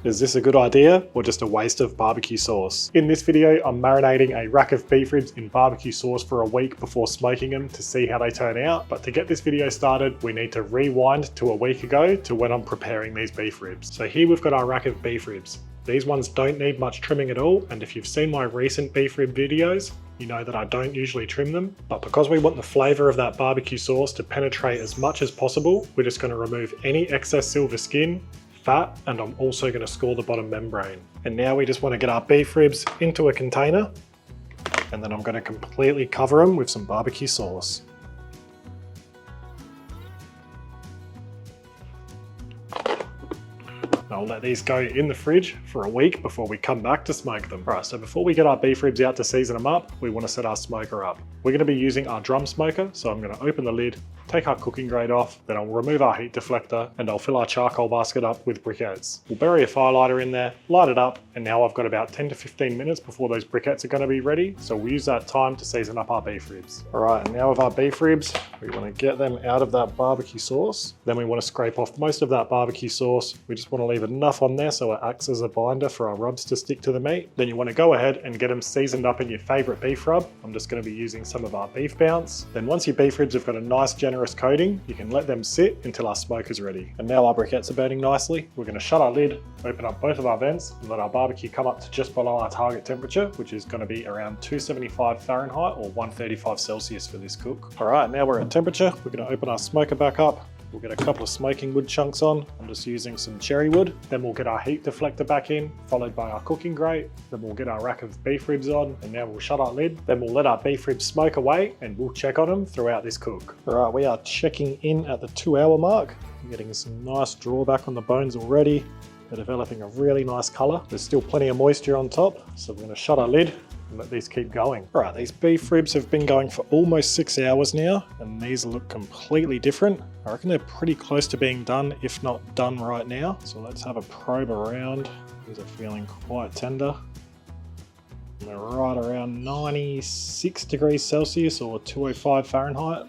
Is this a good idea or just a waste of barbecue sauce? In this video, I'm marinating a rack of beef ribs in barbecue sauce for a week before smoking them to see how they turn out. But to get this video started, we need to rewind to a week ago to when I'm preparing these beef ribs. So here we've got our rack of beef ribs. These ones don't need much trimming at all, and if you've seen my recent beef rib videos, you know that I don't usually trim them, but because we want the flavour of that barbecue sauce to penetrate as much as possible, we're just going to remove any excess silver skin, fat, and I'm also going to score the bottom membrane. And now we just want to get our beef ribs into a container, and then I'm going to completely cover them with some barbecue sauce. I'll let these go in the fridge for a week before we come back to smoke them. Alright, so before we get our beef ribs out to season them up, we want to set our smoker up. We're going to be using our drum smoker, so I'm going to open the lid, take our cooking grate off, then I'll remove our heat deflector, and I'll fill our charcoal basket up with briquettes. We'll bury a fire lighter in there, light it up, and now I've got about 10 to 15 minutes before those briquettes are going to be ready, so we'll use that time to season up our beef ribs. Alright, and now with our beef ribs, we want to get them out of that barbecue sauce. Then we want to scrape off most of that barbecue sauce. We just want to leave enough on there so it acts as a binder for our rubs to stick to the meat. Then you want to go ahead and get them seasoned up in your favourite beef rub. I'm just going to be using some of our beef bounce. Then once your beef ribs have got a nice generous coating, you can let them sit until our smoke is ready. And now our briquettes are burning nicely. We're going to shut our lid, open up both of our vents, and let our barbecue come up to just below our target temperature, which is going to be around 275 Fahrenheit or 135 Celsius for this cook. Alright, now we're at temperature. We're going to open our smoker back up. We'll get a couple of smoking wood chunks on. I'm just using some cherry wood. Then we'll get our heat deflector back in, followed by our cooking grate. Then we'll get our rack of beef ribs on, and now we'll shut our lid. Then we'll let our beef ribs smoke away, and we'll check on them throughout this cook. All right, we are checking in at the 2-hour mark. I'm getting some nice drawback on the bones already. They're developing a really nice color. There's still plenty of moisture on top, so we're gonna shut our lid and let these keep going. All right, these beef ribs have been going for almost 6 hours now, and these look completely different. I reckon they're pretty close to being done, if not done right now. So let's have a probe around. These are feeling quite tender. And they're right around 96 degrees Celsius or 205 Fahrenheit.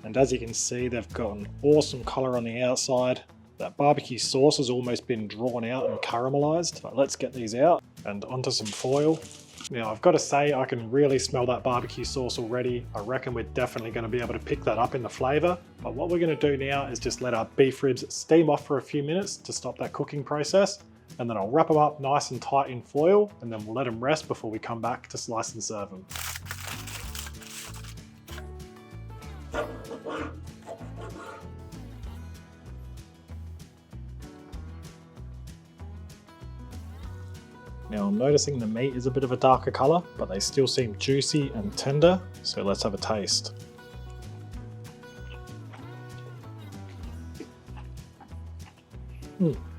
And as you can see, they've got an awesome color on the outside. That barbecue sauce has almost been drawn out and caramelized. But let's get these out and onto some foil. Now I've got to say, I can really smell that barbecue sauce already. I reckon we're definitely going to be able to pick that up in the flavour. But what we're going to do now is just let our beef ribs steam off for a few minutes to stop that cooking process. And then I'll wrap them up nice and tight in foil, and then we'll let them rest before we come back to slice and serve them. Now I'm noticing the meat is a bit of a darker colour, but they still seem juicy and tender, so let's have a taste.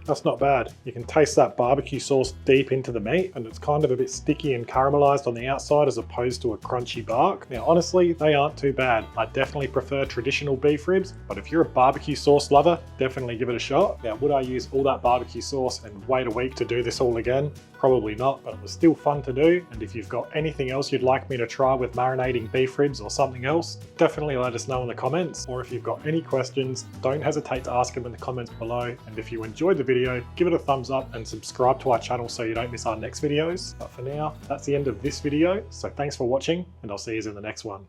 That's not bad. You can taste that barbecue sauce deep into the meat, and it's kind of a bit sticky and caramelized on the outside as opposed to a crunchy bark. Now honestly, they aren't too bad. I definitely prefer traditional beef ribs, but if you're a barbecue sauce lover, definitely give it a shot. Now would I use all that barbecue sauce and wait a week to do this all again? Probably not, but it was still fun to do. And if you've got anything else you'd like me to try with marinating beef ribs or something else, definitely let us know in the comments. Or if you've got any questions, don't hesitate to ask them in the comments below. And if you enjoyed the video, give it a thumbs up and subscribe to our channel so you don't miss our next videos. But for now, that's the end of this video. So thanks for watching, and I'll see you in the next one.